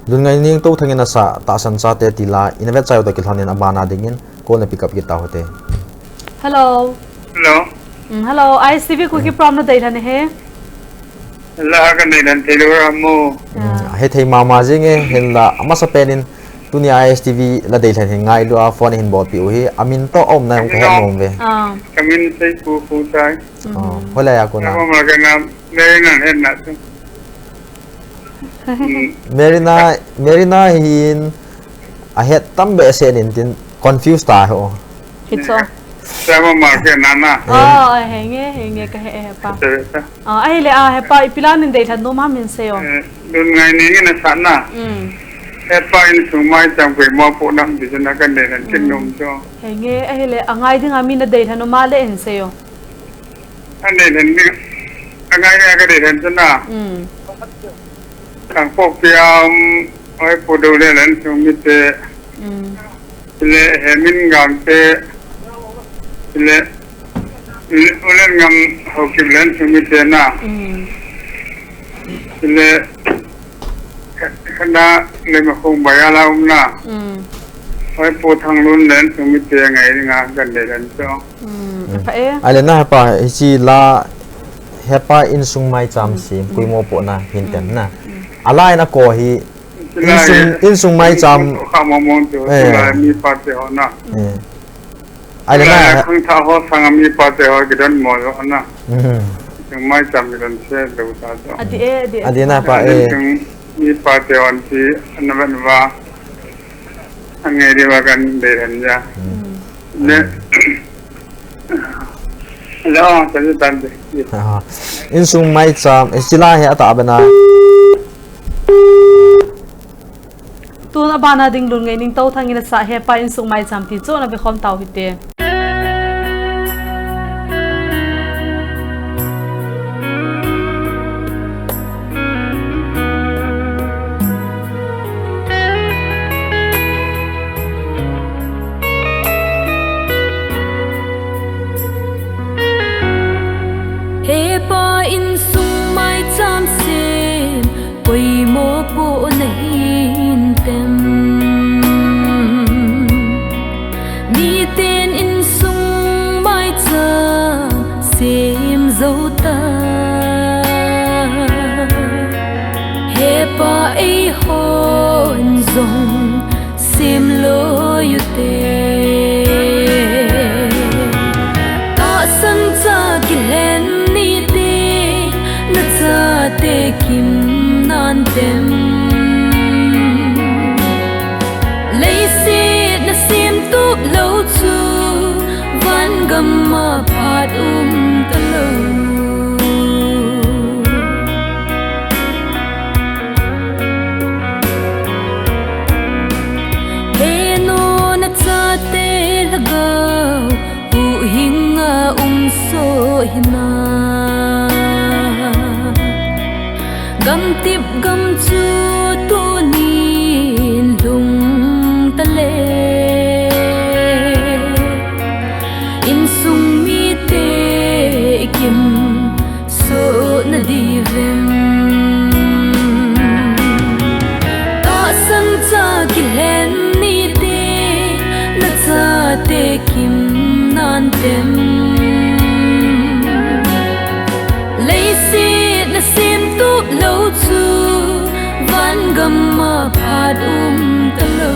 lun ngai ning to thangena sa ta san cha te tila invet chai to kilhanin abana dingin ko na pick up kita hote. Hello. Hello, ISTV Kuki from Ladeilhen he. La ka nei dan telura mo. Hethem mama jinge hella amasa penin tunia ISTV Ladeilhen he ngai lu a phone hin bot pi hi amin to om na ko nom ve. Kamin sai pu sai. Hola ya ko na. Ma ka na nei na hen na. Merina hin a hethem be senin tin confused ta ho. Hitso. Sama market nana. Henge ka he pa. Ai le a he pa ipilan in Ladeilhen no ma min seo. Dun ngai ni na sana. He pa in sumai cham pe mo po nam bi na kan Ladeilhen kin nom cho. Henge ai le angai ding ami na Ladeilhen no ma le en seo. An Ladeilhen ni angai ga Ladeilhen sana. Kang pok piam oi po do Ladeilhen sumi te. Le hemin gang te le ulen ngam Haokip len sumi te na le kana le ma khong bayala na oi po thang lun len sumi te ngai nga kan de len so pa e ale na pa chi la hepa in sung mai cham sim pui mo po na hinten na alai na ko hi in sung mai cham kha mo mon to la mi pa te ho na ale na khang tha ho sang mi pa te ho gidan mo ho na sung mai cham gidan se do ta so adi na pa e mi pa te on ti anavan wa angai de wa kan de ran ja ne lo ta ju tan de in sung mai cham esila he ata bana tu na bana ding lun ngai ning to thangina sa he pa in sung mai cham ti cho na be khom taw hite. Gam tip gam chu tu ni lung ta le in sung mi te kim so na di vem ta san cha ki len ni te na cha te kim nan tem lâu chu van gam ma phat ta lo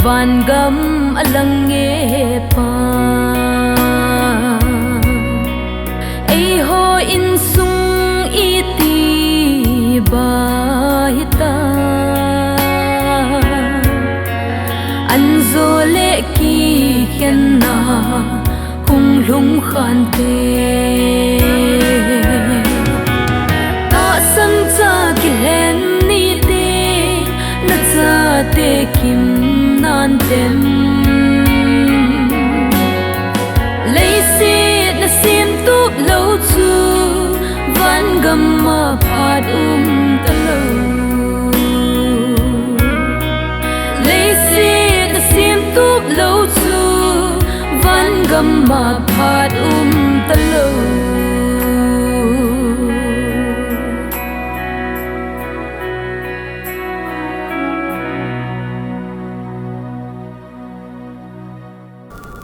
van gam alang nge pa ei ho in sung iti ba hita an zo le ki khen na hung lung khan te ta san cha ki len ni te na cha te kim nan tem ma phat talo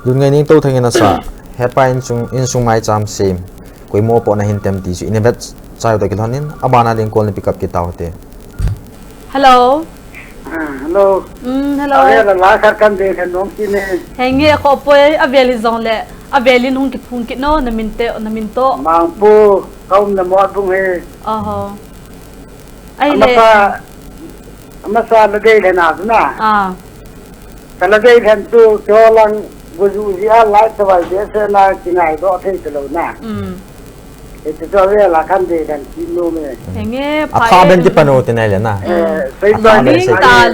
Dun ngay ning to thangin na sa hepa insung mai cham sim koi mo po na hintem ti su inebet chayo ta kilhanin abana din call ni pick up kita hote. Hello. Hello. Hello. Are la sarkan de nong kine. Hengi ako po aveli zong le avelin hung kit no na minto. Mangpu kaum na mo bung he. Oho. Ay le. Amasa Ladeilhen na. Ladeilhen tu jolang buzu dia lai tawai dia na kinai do the telo na. Itu jo ve la kan de dan kilo me. Hengi Akha ben ti pano tinai le na.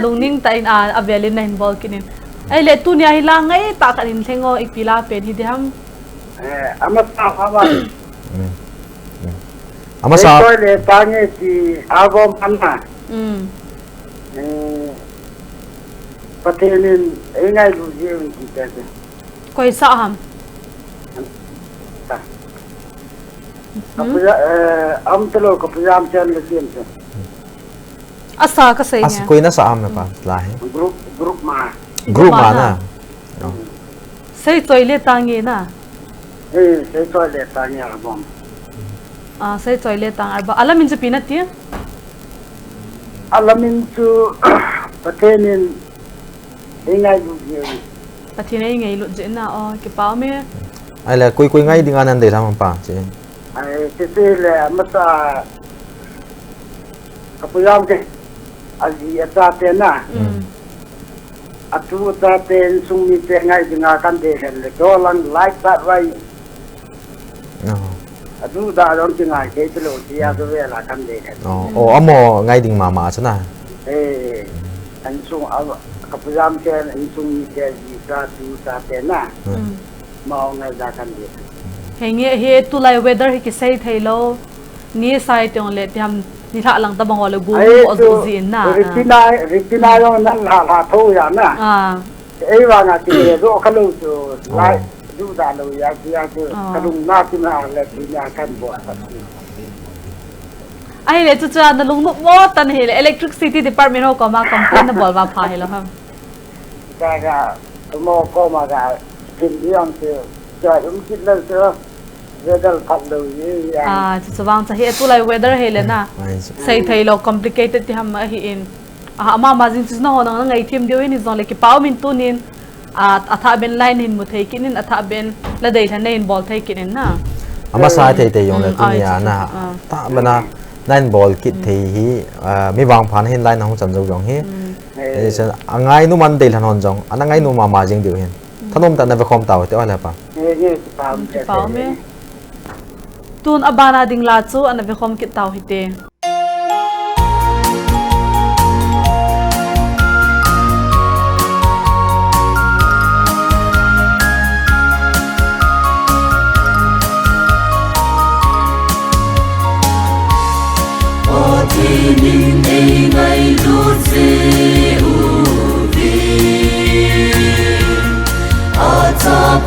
Lungning ta in avelin na involved kinin. Ay le tu niya hilangai ta kanin thengo ipila pen hidham. Amasa haba. Amasa le tange ti agom panna. Patenin engai du jeun ki tese. Koi sa ham. Am telo ko pujam chen le chen se. Asa ka sa as inya. koi na sa am na pa lahi. Group ma. Group mana. Say toilet tangi na. Sai toilet tangi agom. Say toilet tang arba. Alamin sa pinat ya? Alamin tu patenin engai du jeun. Patinay ngay lut dyan na. Kipaw me. Ay le koi ngay di nga nan de lamang pa si. Ai le amasa kapuyam ke aji atate na. Atu atate sung mi te ngai dinga kan de le dolang like that right. Adu da dong dinga ke telo dia do ve la kan de. Amo ngay ding mama sa na. An sung kapuyam ke an sung mi te ji sa tu atate na. Mau ngai da kan de. Hengi he tulay weather he kisay thailo ni sai tong le tiam ni tha lang ta bangol bu o zin na. Ritina yo nan la tho ya na. Ei wa na ti ro khalu so lai du da lo ya tu kalung na ti na le ti na kan bo. Ai le chu cha na lung mo tan he le electricity department ho ko ma complain na bol ba pha he lo ha. Ga mo ko ma ga tin yang se ja kit le so weather phat lo ye ya. Chu wang cha he tulay weather he le na. Sai thailo complicated ti ham hi in. Ama mazin chu na ho na ngai thim dio ni zon le ki paw min tunin atha ben line hin mu thei kinin atha ben Ladeilhen in ball thei kinin na. Ama sa thei te yong le tunia na. Ta bana nine ball kit thei hi mi wang phan hin line hong chan zo jong hi. Angai nu man Deilhen hon jong anangai nu ma jing dio hin. Thanom ta na ve khom taw te ala pa. Paw me. Tun abana ding la chu an ve khom kit taw hite. Patenin engai lut se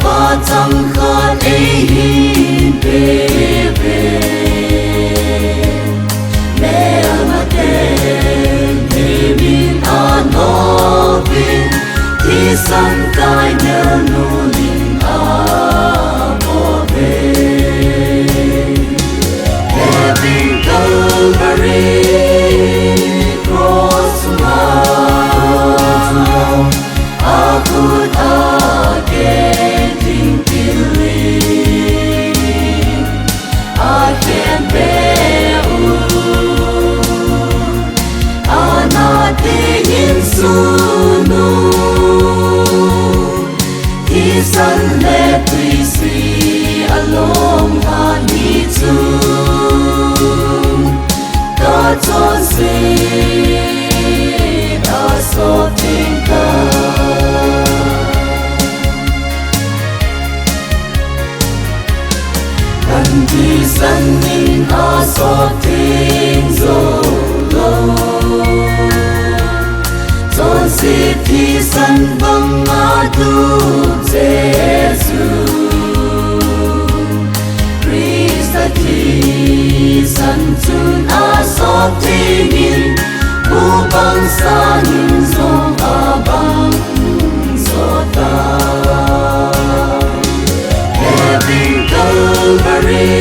pa chang khan ahin bebe me amate min anovin ti san kai na no lin above heaven Calvary cross now akut Sun let me see along honey too. God's on sin, a sorting Kandi sun in a sorting joulou. Son city sun bang adu Jesus. san chun a so tingin bu bang sa nin song a bang so ta having Calvary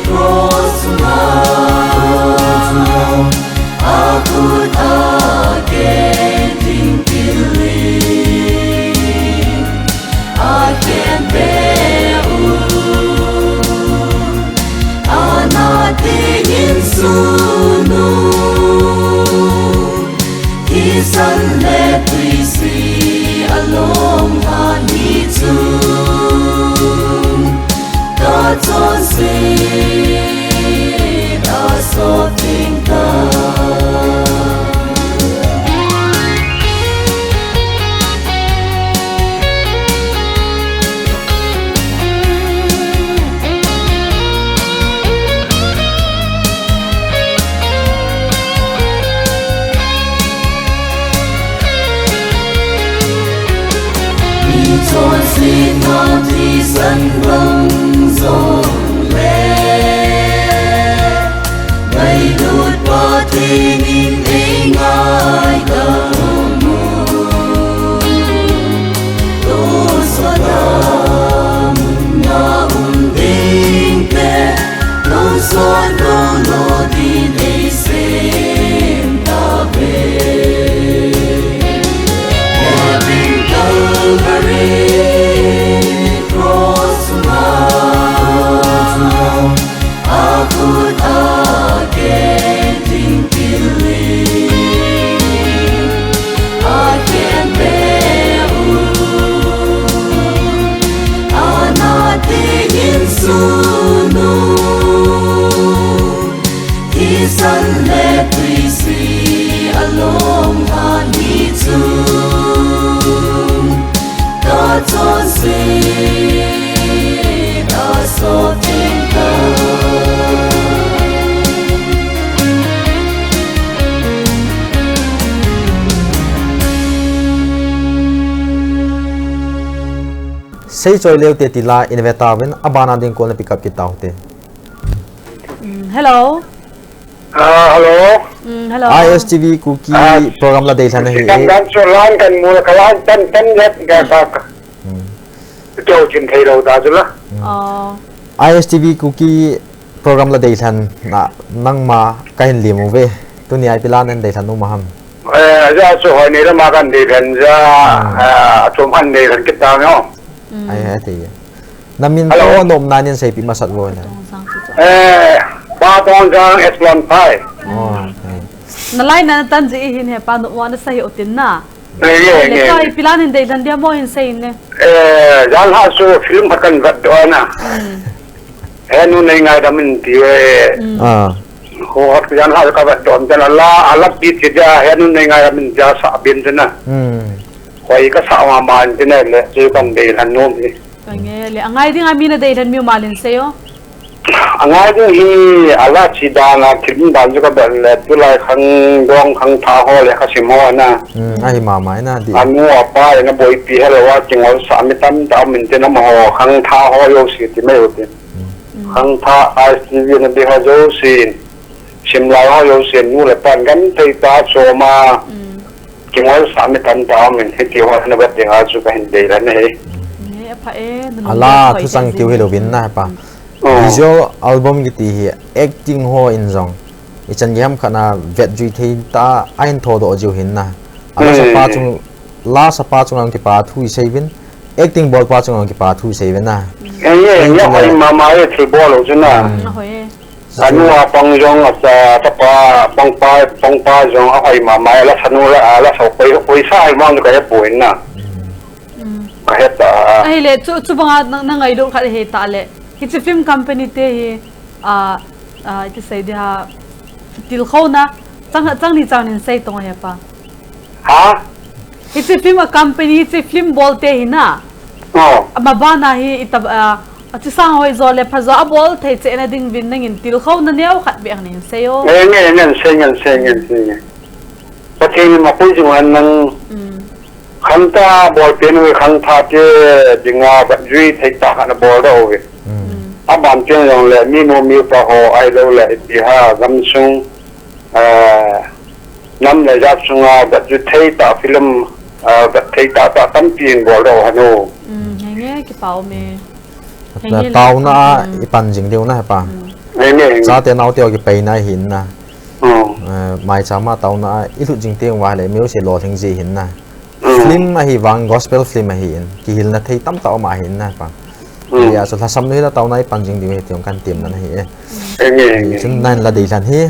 cross now a good again in believe I can bear in sunu Kisan let we see along hani tu God's on sin us all think Chọn xin ngon thì sân vâng rộng lẽ ngày đốt bỏ thì nhìn thấy ngài đầu mù tô so đam ngã tinh tê nông son đô lô đi đây xem ta về Calvary cross now I could again think believe I can bear nothing in sunu Kisan let we see along honey too God's on sin us all think Say joy leo te tila inveta ven abana ding ko na pick up kita hote. Hello. Hello. Hello. ISTV Kuki program Ladeilhen hi. Kan solan kan mula kalan tan let ga ka. Châu chin thei đâu ta chu la. ISTV Kuki program Ladeilhen na nang ma kain limu ve. Tu ni ai pilan an Deilhen nu maham. Ja so hoi ni la ma kan Deilhen ja chom an Deilhen kita no. Ai ha ti. Namin to nom nanin sei pi masat wo na. Ba tong jang S15. Nalai na tan ji hin he pa no wan sa hi otin na. Le kai pilan in Deilhen dia mo in sei ne. Jal ha so film makan vat do na. Nu nei ngai da min ti ho hat jan ha ka vat don tan Allah alap di ti ja nu nei ngai da min ja sa bin na. Khoi ka sa ma man ti ne le ju kan Deilhen nom ni. Kange le angai ding ami na Deilhen mi malin seyo. Angai ding hi ala chi da na thim dan ju ka bel le tu lai khang dong khang tha ho le kha sim ho na. Ai ma mai na di. Anu apa na boy pi hele wa chingol sa mi tam ta min te na mo khang tha ho yo si ti me yo ti. Khang tha ISTV na bi ho jo sin. Sim lai ho yo sin nu le pan gan te ta so ma. Chingol sa mi tam ta min he ti ho na ba te ha ju ka hin de la ne. Ala tu sang tiu hello bin na pa. Visual album giti hi acting ho in zong ichan yam khana vet jui thei ta ain tho do ju hin na ala sapa chung la sapa chung ang ki pa thu seven acting ball pa chung ang ki pa thu seven na ye ya hai mama ye thi ball ju na anu apang jong asa ta pang pa jong ai mama la sanu la so poi sai mang ka ye poin na ka heta ai le chu banga na ngai do kha he ta le Hiche film company te hi ite sei dia til khona chang ni in sei tong he pa ha Hiche film a company Hiche film bol te hi na mabana hi itab chi sang hoi zo le phazo a bol thei che na ding vin nangin til khona neu khat be ang seyo ngen sei pathin ma pui ju an nang khanta bol pen we khang tha te dinga ba jui thei ta na bol do we aban chen yong le mi mo mi pa ho ai lo le ti ha gam sung nam le jap sunga da ju thei ta film da thei ta tam pin bo ro hanu nghe cái bao mê tàu na ipan jing deu na pa cha te nau teo ki pe na hin na mai chama tàu na ilu jing te wa le meu se lo thing ji hin na film a hi wang gospel film a hi in ki hil na thei tam taw ma hin na pa ya so thasam ni la tàu na ipan jing deu tiong kan tim na hi chun nan la Ladeilhen hi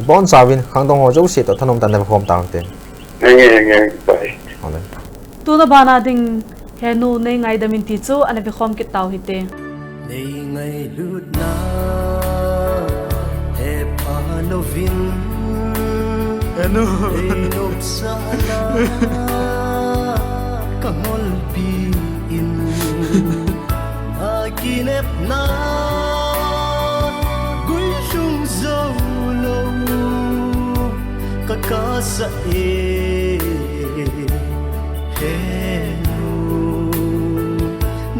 bon sawin khang dong ho jo se to thanom tan na phom taw te bai tu na bana ding henu nei ngai da min ti chu ana bi khom ki taw hite nei ngai lut na he pa lovin anu nok sa ka hol pi in akinep na gui sung joulou ka ka sa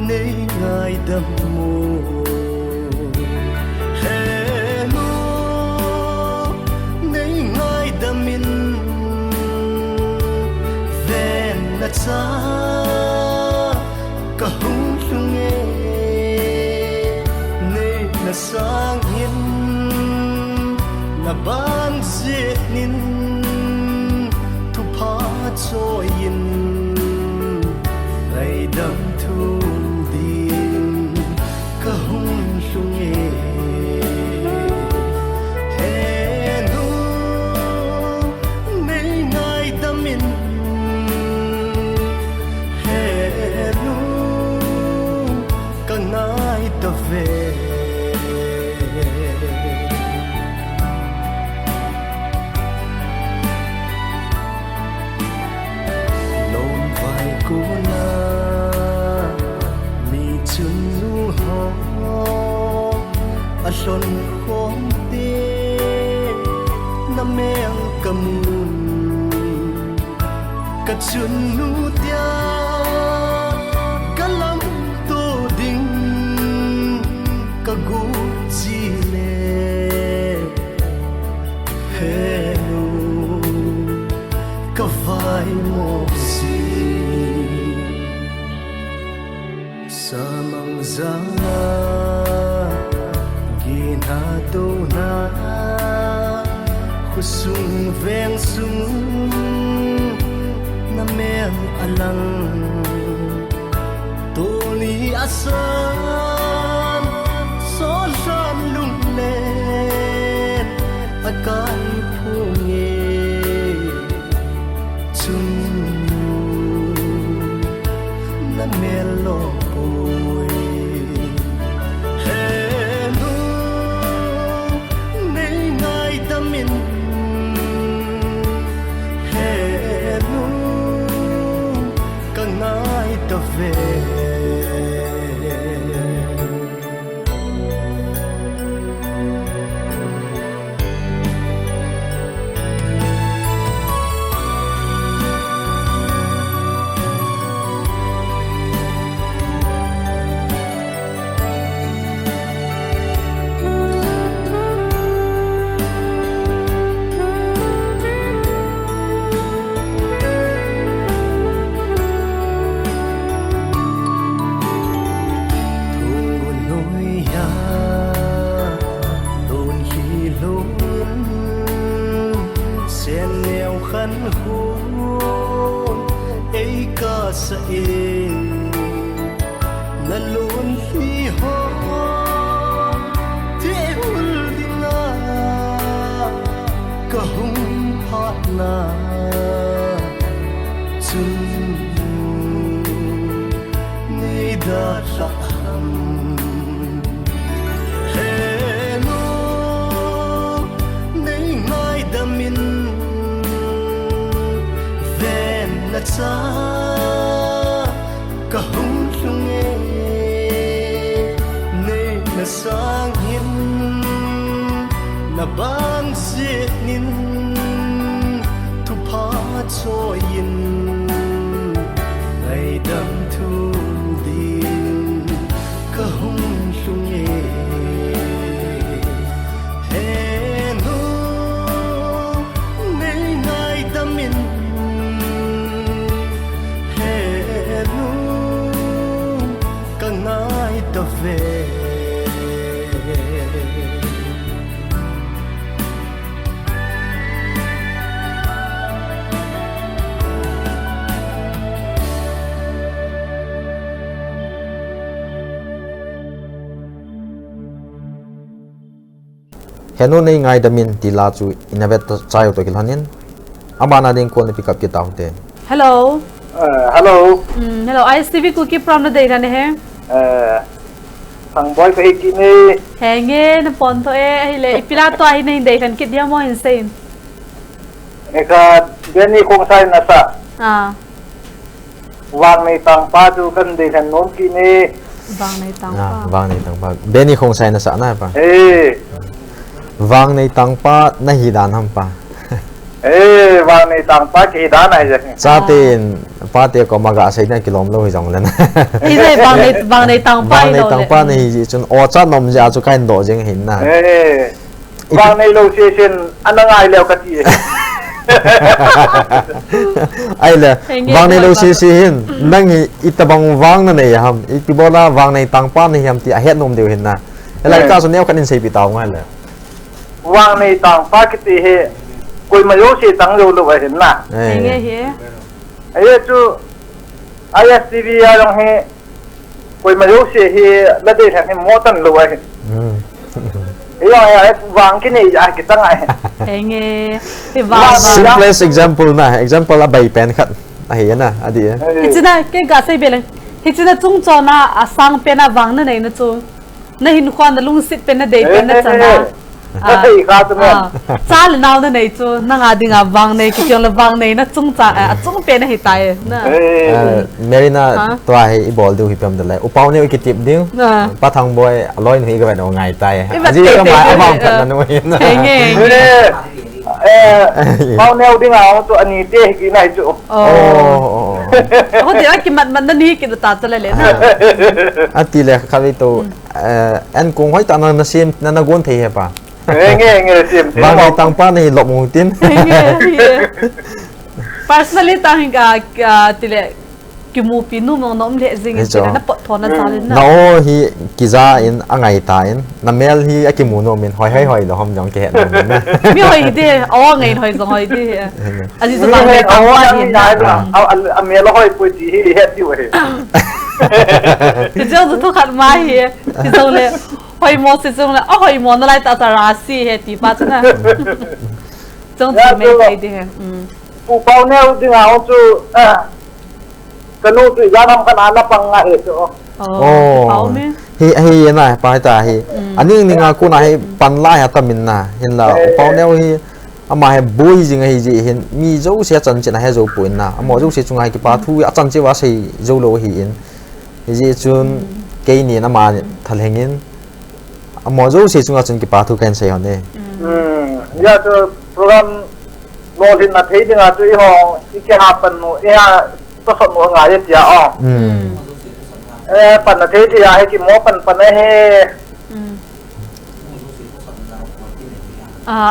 nei ngai đam mô he no nei ngai đam min ven na cha ka hung lung nei na sang hin na ban zet nin thu pha choi in ai đam thu son khom te na meng kamun ka chun nu tia kalam to ding ka gu chi le he nu ka vai mo si samang zanga tu na khusung veng sung na meng alang tu ni asan so san lung le akan phunge chung na melo sa na lun hi ho te ul dinga ka hum phat na chung nei da sa ham he no nei ngai da min ven na cha ka hung lung nei na sang hin na bang zet nin thu pha choi in ai dam thu din ka hung lung về henu nei ngai damin tila chu inavet chai to kilhanin amana ding kon pick up ki taute hello hello hello ISTV Kuki from Ladeilhen he thằng boy cái kia này henge na pon to e le ipila to ai nei Ladeilhen kit dia mo insane cái bên này không sai na sa vang này tăng pa chu kan Ladeilhen non kia này wang nei tang pa beni khong sai na sa na pa wang nei tang pa na hi dan ham pa vang này tăng pa cái đá này rồi cha tin pa te ko maga sai na kilom lo hi jong len ei dei wang nei tang pa nei chun o cha nom ja chu kain do jeng hin na vang này lâu xe xin anh đang ai leo cái gì ai le wang nei lo si hin nang hi itabang wang na nei ham itibola wang nei tang pa nei ham ti a het nom deu hin na lai ka so neu kan in sei pi taw ngai le vang này tăng pa cái gì he કોઈ મયો છે તંગ જોલો હે ના henge he એ જો ISTV આ હે કોઈ મયો છે હે લદે હે મોતન લો હે એ આ વાંગ કે નહીં આ કે તંગ હે henge he wang simplest example la bai pen khat a hi na adi ichina ke ga sai bele ichina chung chona asang pena wang na nei na chu na hin khwan na lung sit pen na dei pen na chana cha le naw na nei chu na nga dinga wang nei ki kyong la wang nei na chung cha chung pe na hi tai na merina to ai i bol du hi pem de lai upau ne ki tip ding pa thang boy aloi ni ga no ngai tai aji ka ma amam khat na no hin na nge bao neo đi ngào tụi anh tê cái này chỗ ho dia ki mat na ni ki ta ta le le ati le khawi to en kong hoi ta na sim na gon thei he pa nghe sim wang nei tang pa nei lop mong tin personally ta hinga tile ki mu pi nu mo nom le jing na pot thona cha le na no hi kiza in angai ta in na mel hi akimu no min hoi lo hom jong ke na mi hoi de o ngai hoi zong hoi de aji zu bang le ta wa ni na a me lo hoi pu ji hi het di we ki jo zu khat mai hi ki zo le hoi mo se zong le a hoi mo na lai ta ta ra si he ti pa na zong ti me kai de pu bao neo đi ngào chu cái nụ tụi gia nam cái nào nó bằng ngày chỗ hi na pa ta hi ani ni nga ku na hi pan la ya tamin na hin la pau neo hi ama he bui jing hi ji hin mi zo se chan chen he zo puin na amo zo se chungai ki pa thu a chan che wa sei zo lo hi in hi ji chun ke ni na ma thal hengin amo zo se chunga chun ki pa thu kan sei hon ne ya to program lo hin na thei dinga tu hi ho ki ha pan no yaก็สดหัวงายเสียอ๋อปั่นนาทีที่ยาให้กินหม้อปั่นให้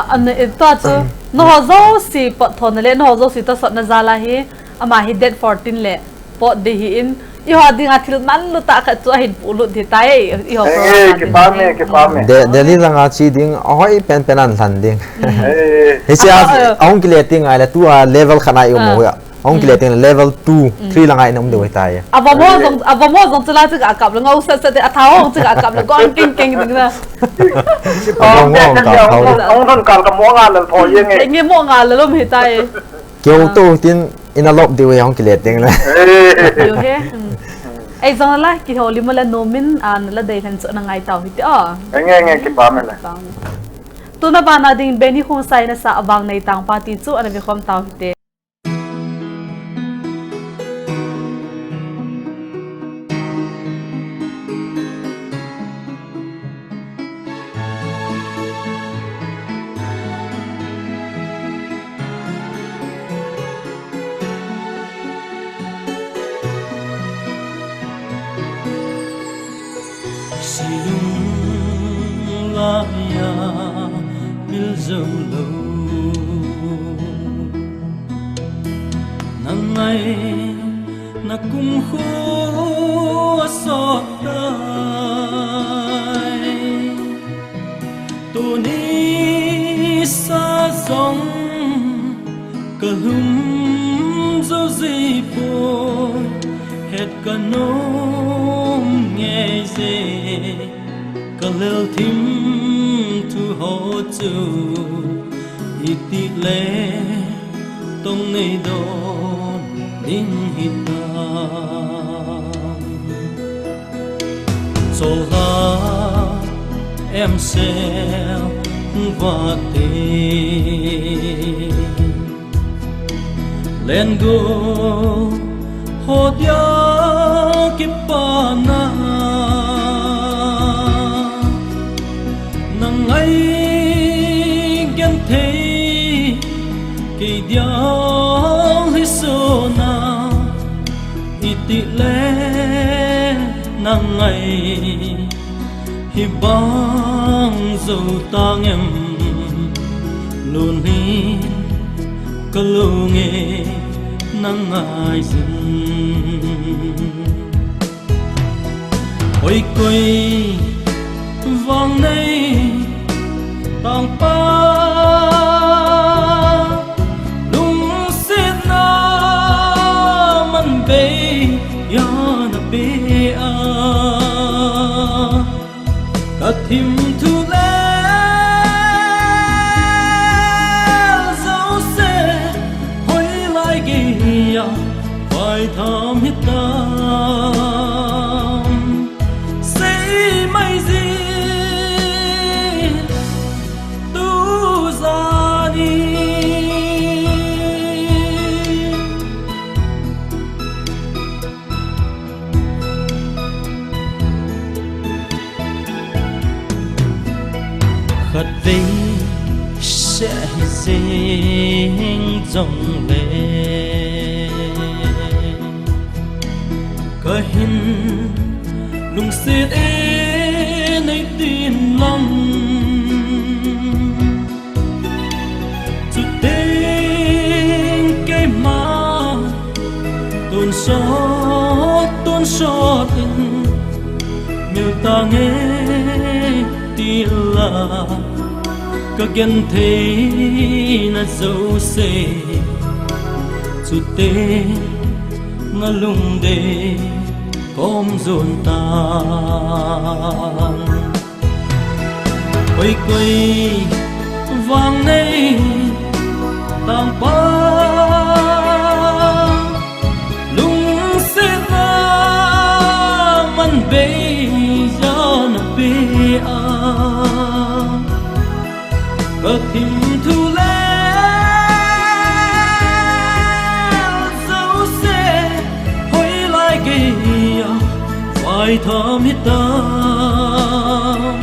อันนี้ตัวจูนอโซสีปทนเลยนอโซสีตัวสดนาซาลาฮีอามาฮิเด็ด14เลยปอดีหินอีหัวดิ่งอาทิตย์มันลุตาขัดตัวหินปูลุที่ตายอีหัวกี่ปาเมเดลี่ลังอาชีดิ่งอ๋อเป็นอันทันดิ่งเฮียเอาองค์กิเลสดิ่งไงละตัวเลเวลขนาดอยู่มั้งองค์กิเลสดิ่งเลเวล2 3ลังไงน้องดูไว้ตายบอมอจงจะลาจึกอากาศแล้วเอาเสร็จๆท้าวจึกอากาศแล้วก็เก่งดิ่งนะองค์ท่านการกับม้งานเลยพอยังไงเงี้ยม้งานแล้วไม่ตายเกี่ยวตัวทิ้งอินาลบดีไว้องค์กิเลสดิ่งเลยอยู่เฮ้ไอ้จังละกี่หัวลิมละโนมินอันละเดย์ทันจะนั่งไงเต่าหิตอ๋อไงกี่ปาเมเลยตัวนับานาดิ่งเบนี่คงใส่นะสะบางในต่างปาติจูอันนี้มีความเต่าหิตน na kum khu so tai tu ni sa song ka hum zo zi po het ka nom nghe ze ka lel thim tu ho chu iti le tong nei don ding hita chelha em sel va te lên go hodya kipana nang ai gen the ki diang hisona iti le nang ai hi bang zo tang em luôn hin kalunge nang ai dừng ôi quay vang nay tang pa lung xin na man be ya na be a ka thim thu le phải thầm hít tâm say mây gì tu ra đi khát về sẽ dinh dòng lên ahin lung sit e nei tin lam chu ting ke ma ton so tin miêu ta nghe ti la ka gen the na zo se chu te nga lung de com dồn tan quay quay vang nay tang pa lung xin na man be ya na be a ka thim thu le phải thầm hít tâm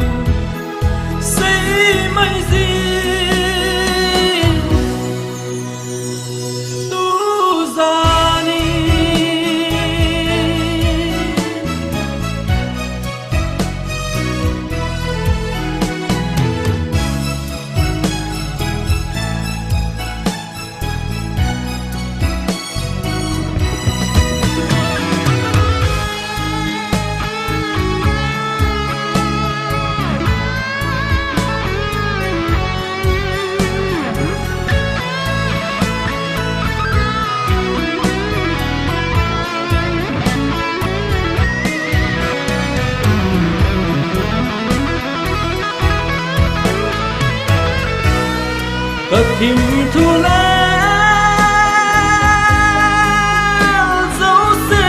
say mây gì tu ra đi thim thu le dấu xe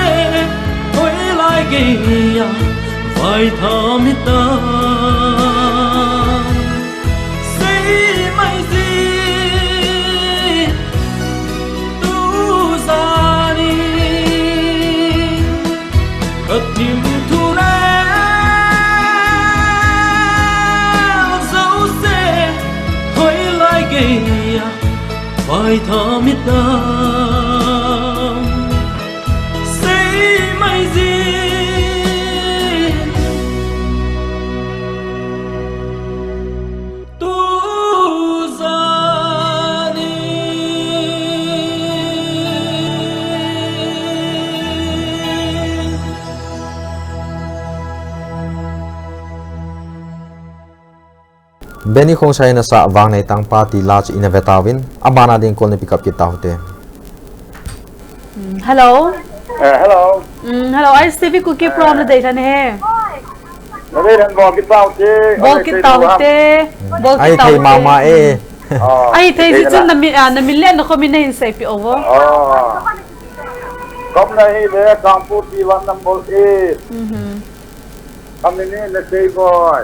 quay lại kia phải thầm hít tâm say mây gì tu ra đi thim thu le dấu xe quay lại kia phải thầm hít tâm say mây gì tu ra đi Benny khong sai na sa wang nei tang party large innovatawin abana ding call ni pick up kita hote. Hello. Hello. Hello, ISTV Kuki from Ladeilhen he. Ladeilhen bol kit tao te. Bol kit tao te. Bol Ai kit tao. thei mama e. Ai thei si chun na millen no komin na hin sai pi over. Kom na hi le kampu ti wan nam bol e. Kami ni le sei boy.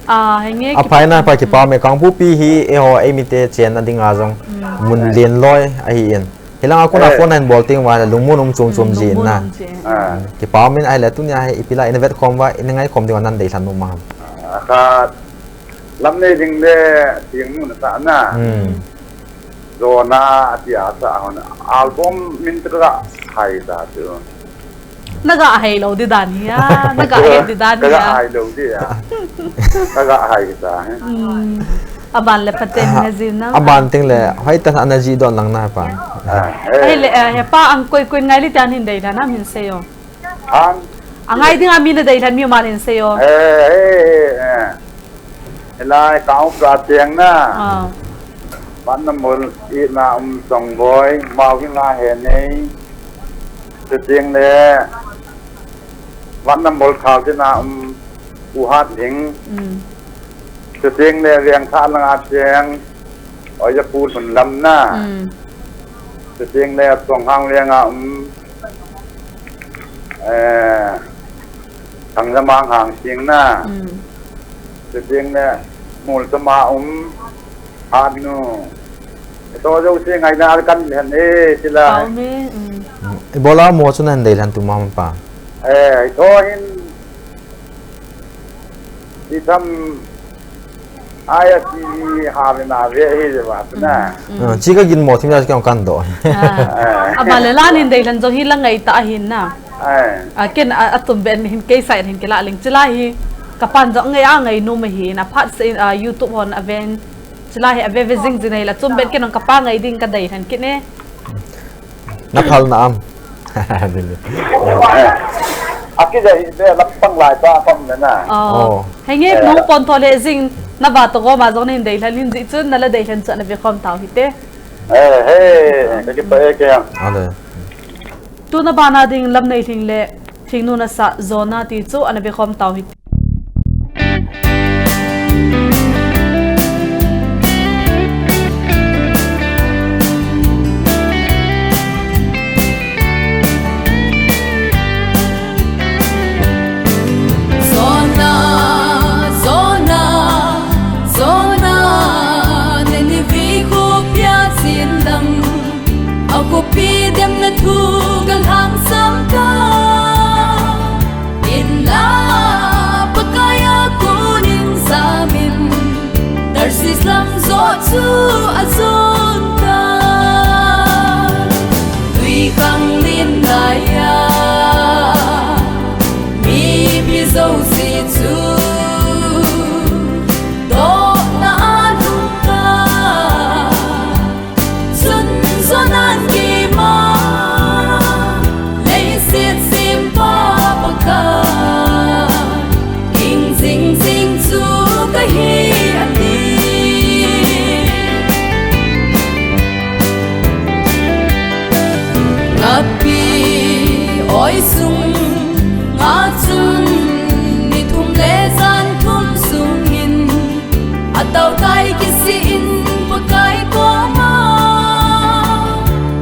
Hinge Apai na pa ki pa me kang pu pi hi e ho emite chen na ding azong mun lien loi a hi en. Hilang aku na phone and ball ting wa lumun chum jin na. Ki pa min ai la tu nya hi ipila innovate kom wa in ngai kom ding nan dei san nu ma. Ka lam ne ding de tiếng nu na sa na. Rồi na tia sa hon album min tra hai da tu. Naga hai lo di dan ya. Naga hai di dan ya. Naga hai lo di ya. Naga hai sa. Aban le paten ngazin na. Aban ting le hoi ta energy don lang na pa. Ai le he pa ang koi ngai li tan hin dei na min seyo. Angai ding amin na dei tan mi man hin seyo. Elai kau pra tiang na. Ban nam mol I na song boy mau ki nga he nei. Te tiang le. Ban nam mol khao ki na u hat ding. Te tiang le riang tha lang a tiang. Oi ja pu thun lam na. Te tiang le song hang riang a thằng ra mang hàng tiếng na. Te tiang le mul ta ma hát nu. To jo se ngai na kan hen e sila. Bola mo chun an dei lan tu ma pa. To hin di tham ISTV na ve he wa na. Chi ka gin mo thim ja ka kan do. Abale lan hin dei lan jo hi lang ngai ta ahin na. Ken atum ben hin ke sai hin ke la ling chila hi kapan jo ngai nu ma hi na phat se YouTube hon aven chila hi ave vizing jinai la chum ben ken ang kapa ngai ding ka dei han kine na phal na am. Aki ja hi de lap pang lai pa pam na. Henge no pon thole jing na ba to go ma zo nin dei lan hin ji chun na la dei lan chana ve khom taw hite. Ka ki pa e ke ya. Tu na bana ding lam nei thing le thing nu na sa zona ti chu ana ve khom taw hite. Haokip dem na thu gang hang sam ka in la pakaya kunin samin darsis lam zo chu azon ka tui khang lin na ya mi bi zo si chu do na anu ka sun zonan oi sung nga chun ni thum le zan thum sung in ataw kai ki si in pakai ko ma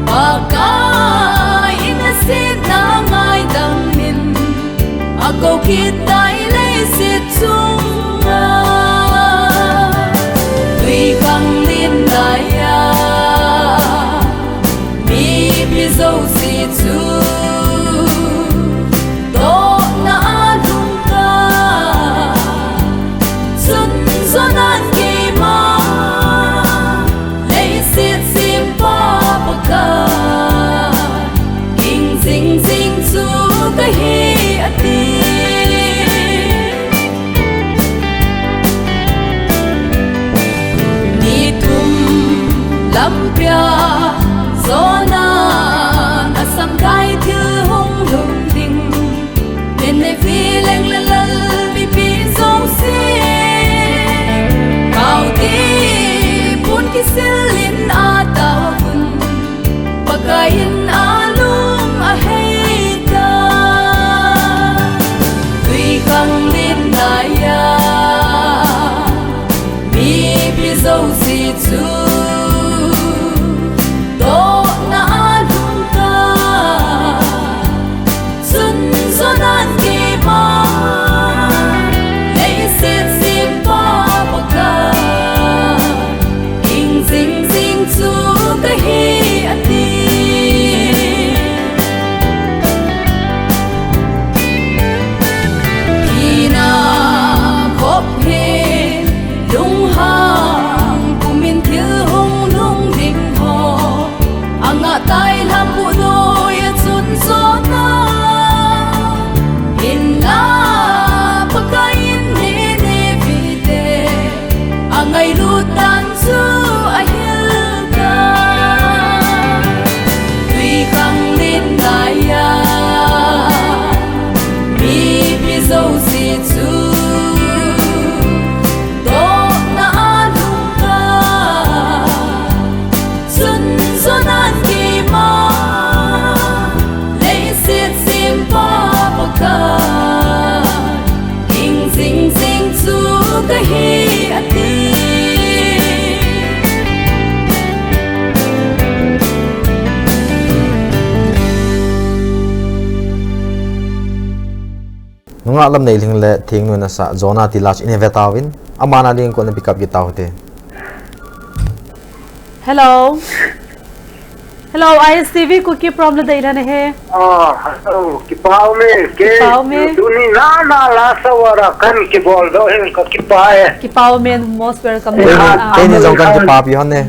pakai in a sit na ngai dang min a go kit dai le sit chung na tui khang lin na ya mi bi zo si chu zing zing chu ka hi ati nunga lam nei ling le thing nu na sa zona ti lach in vetawin amana ding ko na pick up gitaw te Hello. Hello, ISTV Kuki from Ladeilhen he. Hello, kipao me, Kipao me. Duni na la sawara kan kibol do hin ka kipae. Kipao me most welcome. te ni jong kan ki pa pi hon ne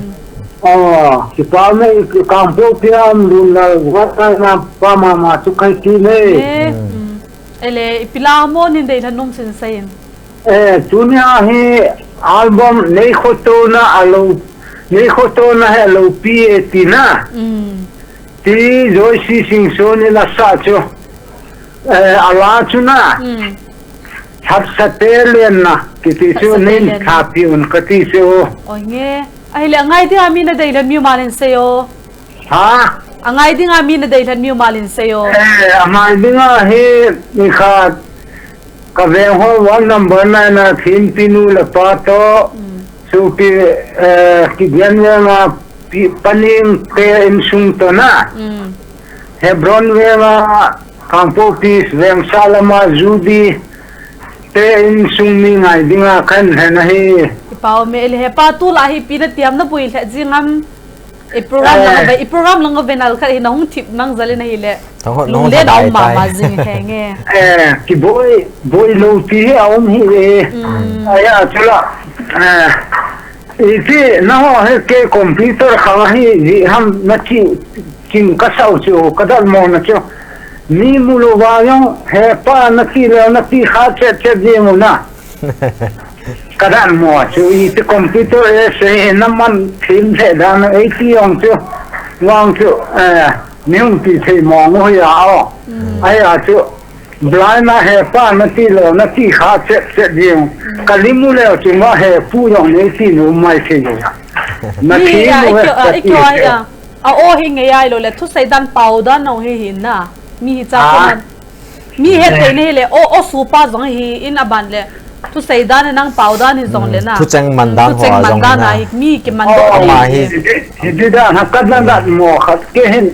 Kipao me kampo piam dun na wata na pa ma tu kai ti ne. Ele ipila mo ni Ladeilhen num sin sayin. Dunia hi album nei khoto na alo nei khoto na hello pi etina. Ti rồi si sing so ni la sa cho ala chu na thap sa telen na ki ti so nin khapi un ka ti so Oi nge ai le ngai ding ami na Ladeilhen mi malin sayo. ha Angai ding ami na Ladeilhen mi malin sayo. amai dinga he ni kha ka ve ho one number na thin pinu la pa to so ki bian nga paning ke in sung to na Hebron wema kampokis wem salama zudi te in sung mi ngai dinga kan hena hi Ipao me ele he pa tu la hi pi na tiam na pui le jingam e program lang venal kha hi nong tip mang zale na hi le lung le dau ma jing he nge ki boy lo ti aum hi aya chula iti na ho he ke computer kha hi ham na chi kin ka sau chu ka dal mo na chu ni mu lo wa yo he pa na ti le na ti kha che di mu na ka dal mo chu iti computer se na man film se da na ai ti ong chu wang chu ni un ti se mo ngo ya o ai a chu blind na he pa na ti le na ti kha che di mu kalimu le chu ma he pu yong ne ti no mai se yo na ti mo he a o hi nge ai lo le thu sai dan pau dan no hi hin na mi hi cha ko mi he te ne le o su pa zong hi in aban le thu sai dan nang pau dan hi zong le na thu chang man dan ho zong na mi ki man do ma hi hi da na ka da mo khat ke hin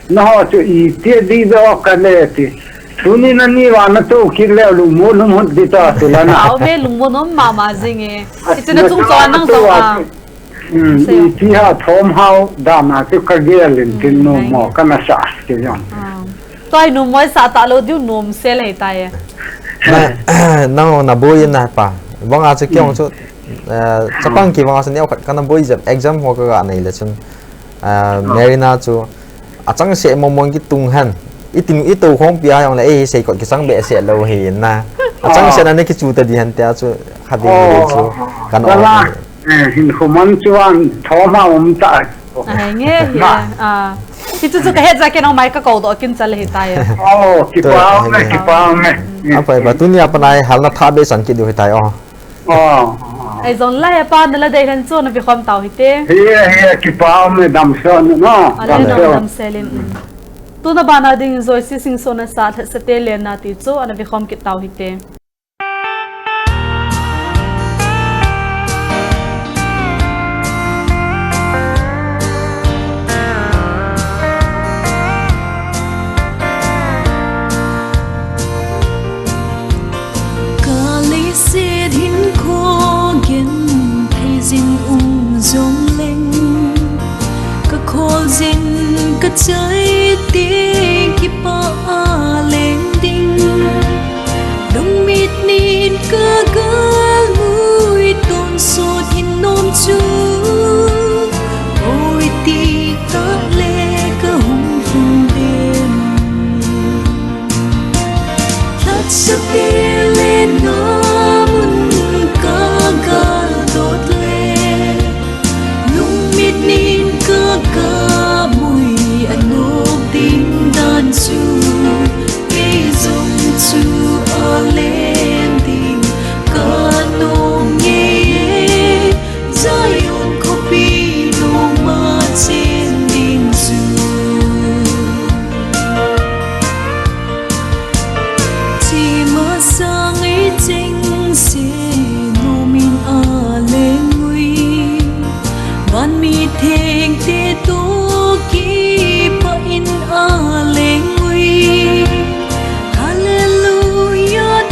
no chu I ti di do ka le ti tuni na ni wa na to ki le lu mo lu mo di ta tu la na au me lu mo no ma ma jing e ichna chung chaw nang zo a ti ha thom hau da na chu ka ge lin tin no mo ka na sa ke yon toi nu moi sa ta lo diu nom se le ta ye na na boy na pa wang a che kyong chu chapang ki wang sa ne ka na boy exam ho ka nei le chun merina chu achang se momong ki tung han itin itu khong pia yang le se ko ki sang be se lo hi na achang se na ne ki chu ta di han ta chu khadi ni chu kan o hin khoman chuan thoma ta ai nge a ki chu ka he ja ke no mai ka ko do kin chal hi ta ye ki pa me apa ba tunia panai hal na tha be san ki du hi tai ai zon la ya pa na la Ladeilhen chu na vi khom tau hi te he ki pa me dam son no dam selin tu na bana ding zoi si sing so na sa the te le na ti chu ana vi khom ki tau hi te trái tim khi pa lên đinh đông mít nín cơ cơ mũi tôn sốt in nôm chú ôi ti tớ lê cơ hùng vùng đêm thật sự lên ngắm cơ cơ đốt lê đông mít nín cơ cơ chu cái dòng chu ở lên tình cả nông nghe rơi ôn copy nông mà trên đỉnh chu chỉ mà sang ấy chính sẽ nô min à lên nguy van mi thèn tê tô kỳ pa in a lên nguy hallelujah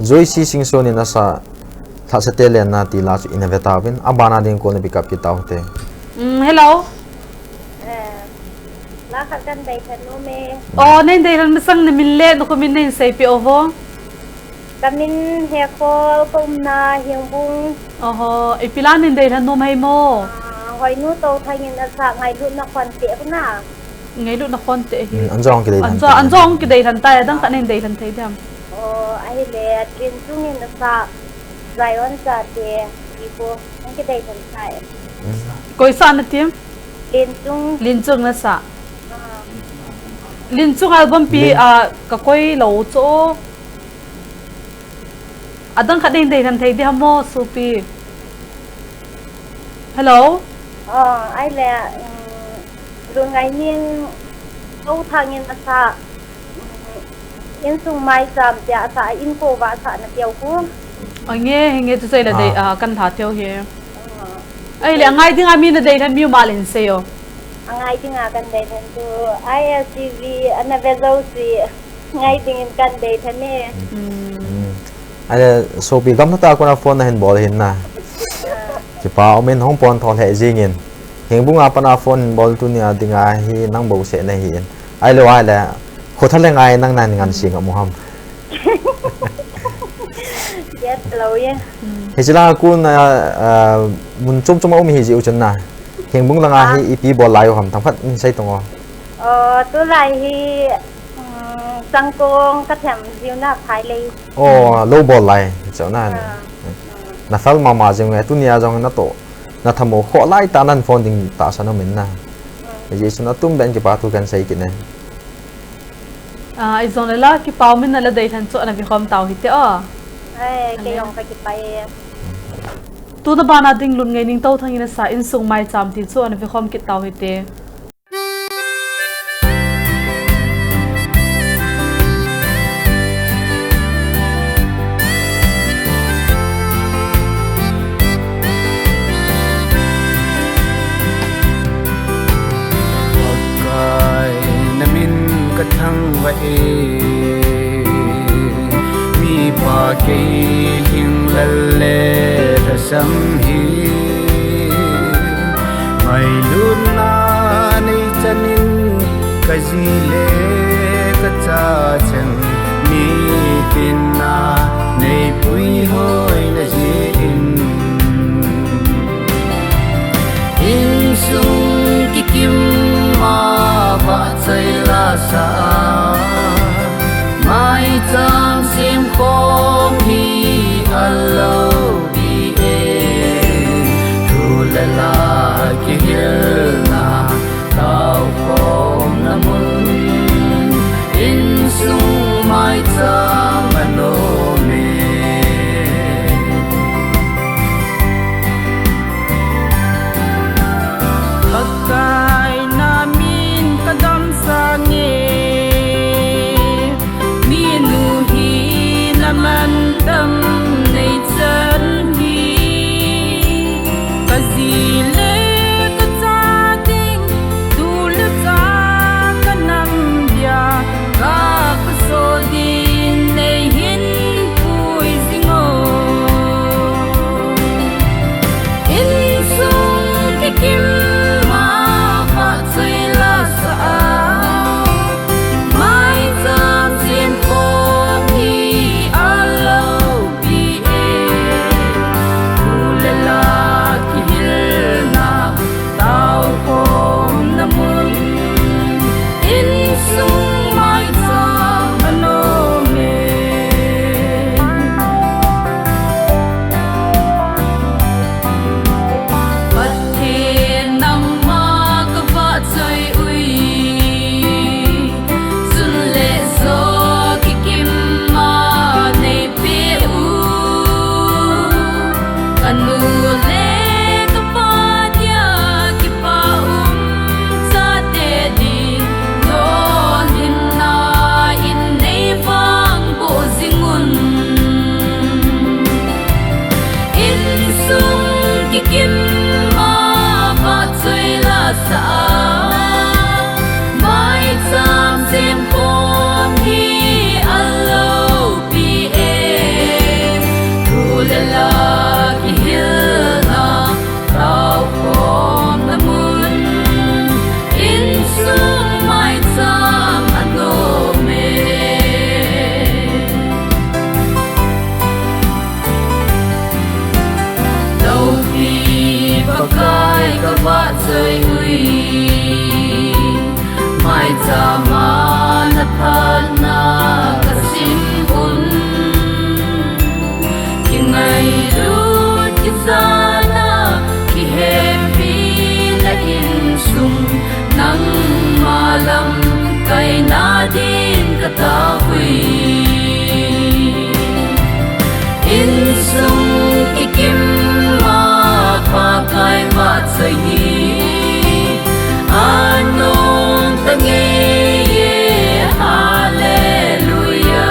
Joy si sing so ni nasa tha sa telen na ti la chu inevitable abana din ko na pick up kita hote. Hello. La ka kan dai than no me. Oh, nen dai ran masang na minle no ko min nen sai pi ovo. Kamin he ko pum na hiang bung. Oho, ipilan nen dai ran no mai mo. Hoi nu to thangin asa ngai lu na kwan te na. Ngai lu na kon te hi. Anjong ki dai. Anjong ki dai ran tai dang ka nen dai ran thai dam. Ai le trin tungin asa zaion sa te ipo ang ki dai than sai. Koi sa na tim? Lin chung na sa. Lin chung album pi ka koi lo cho. Adang ka nen dai ran thai di hamo supi. Hello. Ai le lu ngai nin to thangin asa in sung mai sam tia sa in ko wa sa na tiao ku Nghe tu sai la dei kan tha theo hi ai le ngai ding ami na dei than mi malin se yo ngai ding a kan dei than tu ISTV ana vezo si ngai ding in kan dei than ne ai so bi gam ta ko na phone na hen bol hin na ki pa men hong pon thol he jingin heng bunga pana phone bol tu ni adinga hi nang bo se na hi ai lo ai la ko thale ngai nang nan ngan sing amuham yes lo ye hejila ku na mun chum chum mi hi ji uchan na heng bung langa hi ipi bol lai ham thang phat sai tongo tu lai hi sang kong ka them jiu na phai le low ball lai chao na na fal ma jeng ngai tu nia jong na to na thamo kho lai ta nan phone ding ta sa na min na ji suna tum ben ki pa tu kan sai ki ne izon la ki pau min la dei than cho na vi khom tau hi te ke yong ka ki pai tu na bana ding lun ngai ning tau thangina sa in sung mai cham ti cho na vi khom ki tau hi te mi pa ke hing lalle rasam hi mai lun na nei chanin kazile ka cha chang mi tin na nei pui hoi na ji in sung ki kim ma ba chai la sa mai chang sim khom hi alo di e thu la la ki kim ma pa chui la sa mai zam sin phong hi alo bi e kulala ki hil na tao kom na mun in sung mai zam ano me mai zama na phana kasim un ki ngai ru ki zana ki happy na in sum nang malam kai na din ka ta hui in sum ki kim ma pa kai ma sai anong tangi hallelujah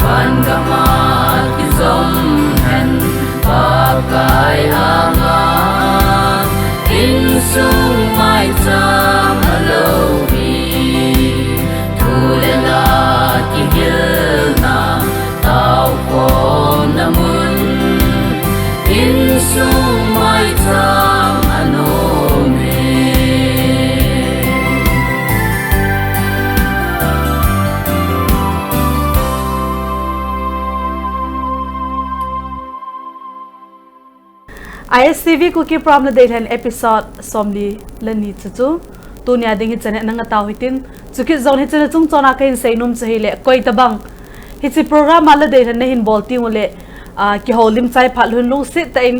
pangamat kizom hen pakai anga insung mai tam alobi tulela kihilna tau kon namun insung mai tam anomi ISTV Kuki Prom Ladeilhen Episod somli lani chu tunia ding hi chane nanga taw hitin chukit zon hi chane chung chona kain seinum chahile koi tabang hi chi program ala deilhen ne hin bolti ule ki holim chai phalhun lu sit ta in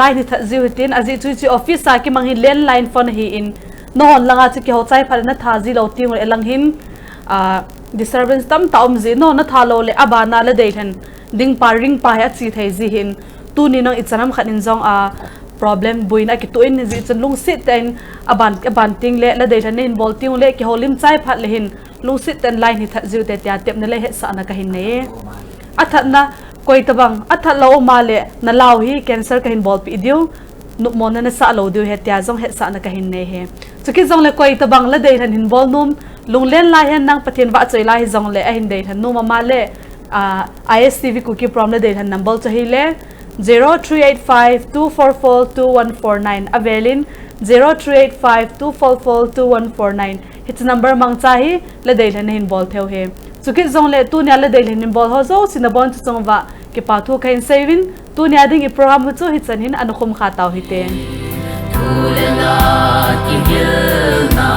line hi thajiu hitin aji chu office sa ki manghi len line phone hi in no hon langa chu ki ho chai phal na thaji lo ti ule lang hin disturbance tam taum ji no na thalo le abana la deilhen ding par ring pa ya chi thai ji hin tu ni nang itsanam khanin zong problem buina ki tuin ni zi lung sit ten aban ting le la dei thanin bol ting le ki holim chai phat le hin lung sit ten line hi tha ziu te tia tep ne le he sa na ka hin ne athat na koi tabang athat lo ma le na law hi cancer ka hin bol pi diu nu mon na sa lo diu he tia zong he sa na ka hin ne he chuki zong le koi tabang la dei than hin bol num lung len la hen nang pathin wa choi la hi zong le a hin dei than nu ma le ISTV Kuki Prom la dei than number chahi le 0385-244-2149 Avelin 0385-244-2149 Hits number mang chahi la deilhen hin bol theo he chukit zong le tu nya la deilhen hin bol ho zo sinabon chu chongwa ke pa thu khain saving tu nya ding I program chu hitsan hin anukhum kha taw hite tu le la ki hil na